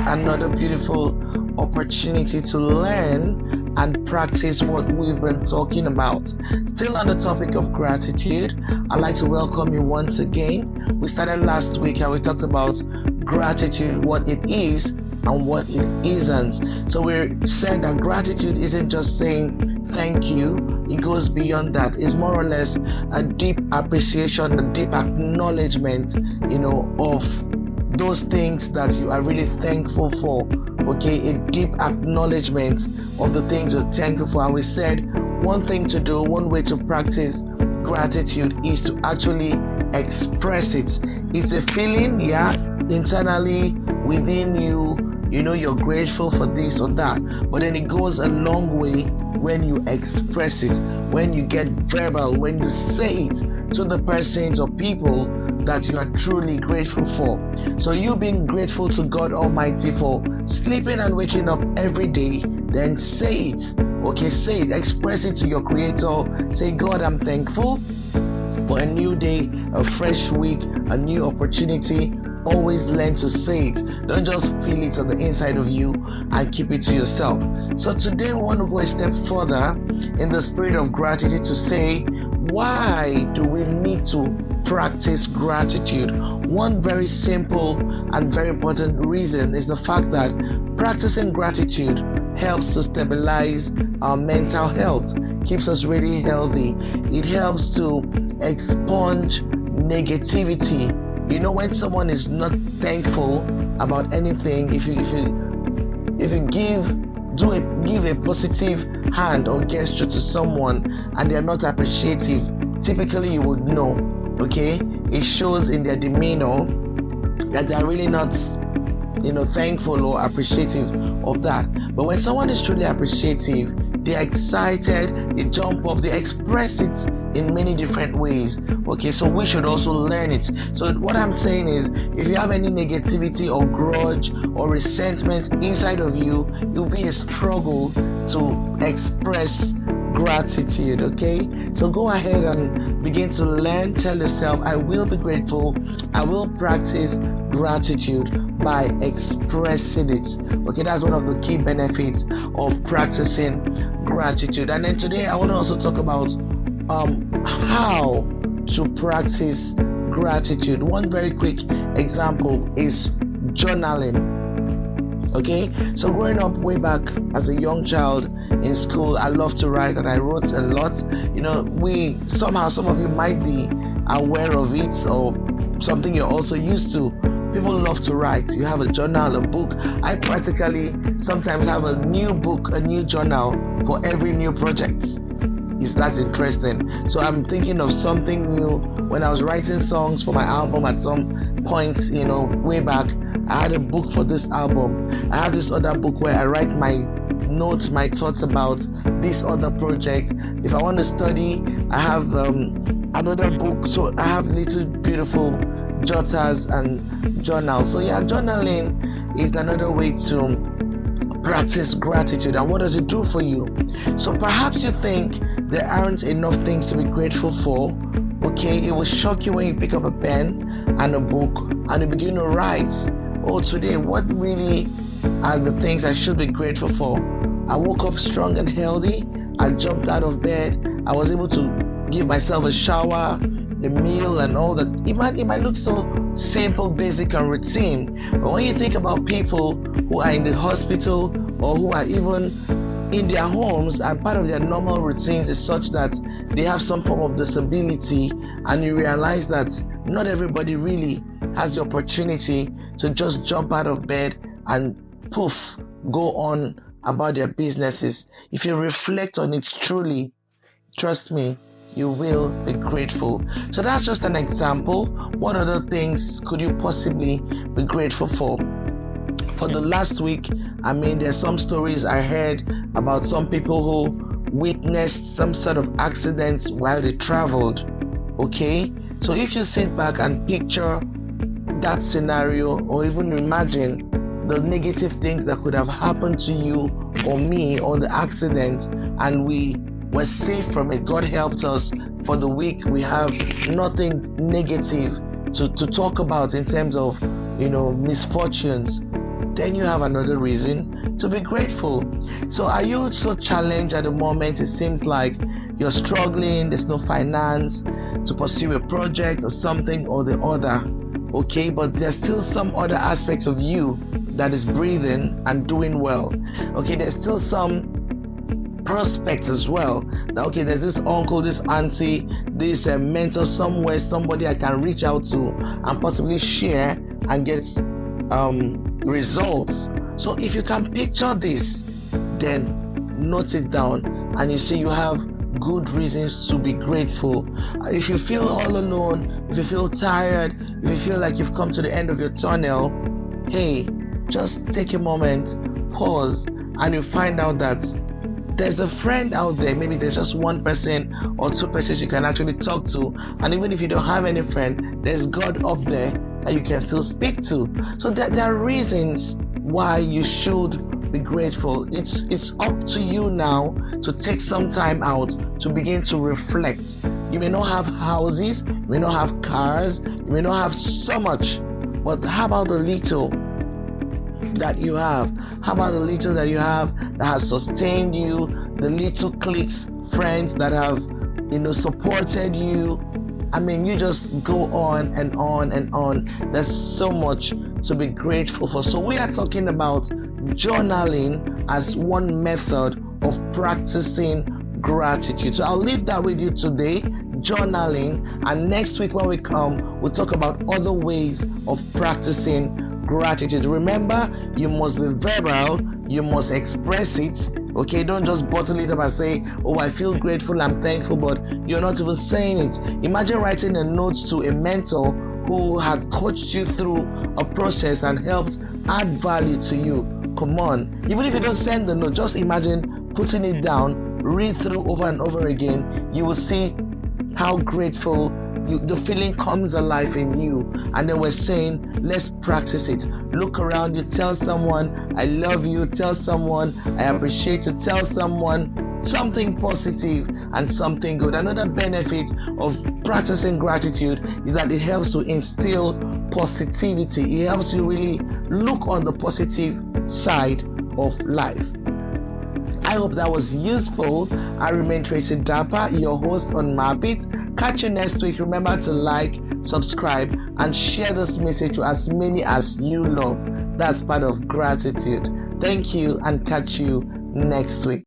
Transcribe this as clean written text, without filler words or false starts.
another beautiful opportunity to learn and practice what we've been talking about. Still on the topic of gratitude, I'd like to welcome you once again. We started last week and we talked about gratitude, what it is and what it isn't. So we said that gratitude isn't just saying thank you, it goes beyond that. It's more or less a deep appreciation, a deep acknowledgement, of those things that you are really thankful for. Okay, a deep acknowledgement of the things you're thankful for. And we said one thing to do, one way to practice gratitude is to actually express it. It's a feeling, internally within you. You're grateful for this or that, but then it goes a long way when you express it, when you get verbal, when you say it to the persons or people that you are truly grateful for. So you being grateful to God Almighty for sleeping and waking up every day, then say it. Okay, say it, express it to your Creator. Say, God, I'm thankful for a new day, a fresh week, a new opportunity. Always learn to say it. Don't just feel it on the inside of you and keep it to yourself. So today we want to go a step further in the spirit of gratitude to say, why do we need to practice gratitude? One very simple and very important reason is the fact that practicing gratitude helps to stabilize our mental health, keeps us really healthy. It helps to expunge negativity. When someone is not thankful about anything, if you give a positive hand or gesture to someone and they're not appreciative, typically you would know. Okay, it shows in their demeanor that they're really not thankful or appreciative of that. But when someone is truly appreciative, they're excited, they jump up, they express it in many different ways. Okay, so we should also learn it. So what I'm saying is, if you have any negativity or grudge or resentment inside of you, it will be a struggle to express gratitude. Okay, so go ahead and begin to learn. Tell yourself, I will be grateful. I will practice gratitude by expressing it. Okay, that's one of the key benefits of practicing gratitude. And then today I want to also talk about how to practice gratitude. One very quick example is journaling. Okay, so growing up way back as a young child in school, I loved to write and I wrote a lot. Some of you might be aware of it or something you're also used to. People love to write. You have a journal, a book. I practically sometimes have a new book, a new journal for every new project. Is that interesting? So I'm thinking of something new. When I was writing songs for my album at some point, way back, I had a book for this album. I have this other book where I write my notes, my thoughts about this other project. If I want to study, I have another book. So I have little beautiful jotters and journals. So journaling is another way to practice gratitude. And what does it do for you? So perhaps you think there aren't enough things to be grateful for. Okay, it will shock you when you pick up a pen and a book and you begin to write. Oh, today, what really are the things I should be grateful for? I woke up strong and healthy. I jumped out of bed. I was able to give myself a shower, a meal, and all that. It might look so simple, basic, and routine. But when you think about people who are in the hospital or who are even in their homes, and part of their normal routines is such that they have some form of disability, and you realize that not everybody really has the opportunity to just jump out of bed and poof, go on about their businesses. If you reflect on it truly, trust me, you will be grateful. So that's just an example. What other things could you possibly be grateful for? For the last week, there's some stories I heard about some people who witnessed some sort of accidents while they traveled. Okay, so if you sit back and picture that scenario, or even imagine the negative things that could have happened to you or me or the accident, and we were safe from it, God helped us. For the week, we have nothing negative to talk about in terms of misfortunes. then you have another reason to be grateful. So are you so challenged at the moment? It seems like you're struggling, there's no finance to pursue a project or something or the other. Okay, but there's still some other aspects of you that is breathing and doing well. Okay, there's still some prospects as well. Now, okay, there's this uncle, this auntie, this mentor somewhere, somebody I can reach out to and possibly share and get results. So if you can picture this, then note it down and you see you have good reasons to be grateful. If you feel all alone, if you feel tired, if you feel like you've come to the end of your tunnel, hey, just take a moment, pause, and you find out that there's a friend out there. Maybe there's just one person or two persons you can actually talk to, and even if you don't have any friend, there's God up there that you can still speak to. So there are reasons why you should be grateful. It's up to you now to take some time out to begin to reflect. You may not have houses, you may not have cars, you may not have so much, but how about the little that you have? How about the little that you have that has sustained you, the little cliques, friends that have supported you? I mean, you just go on and on and on. There's so much to be grateful for. So we are talking about journaling as one method of practicing gratitude. So I'll leave that with you today, journaling, and next week when we come, we'll talk about other ways of practicing gratitude. Remember, you must be verbal, you must express it. Okay, don't just bottle it up and say, oh, I feel grateful, I'm thankful, but you're not even saying it. Imagine writing a note to a mentor who had coached you through a process and helped add value to you. Come on, even if you don't send the note, just imagine putting it down, read through over and over again. You will see how grateful the feeling comes alive in you. And then we're saying, let's practice it. Look around you, tell someone I love you, tell someone I appreciate you, tell someone something positive and something good. Another benefit of practicing gratitude is that it helps to instill positivity. It helps you really look on the positive side of life. I hope that was useful. I remain Tracy Dapper, your host on Mapit. Catch you next week. Remember to like, subscribe, and share this message to as many as you love. That's part of gratitude. Thank you, and catch you next week.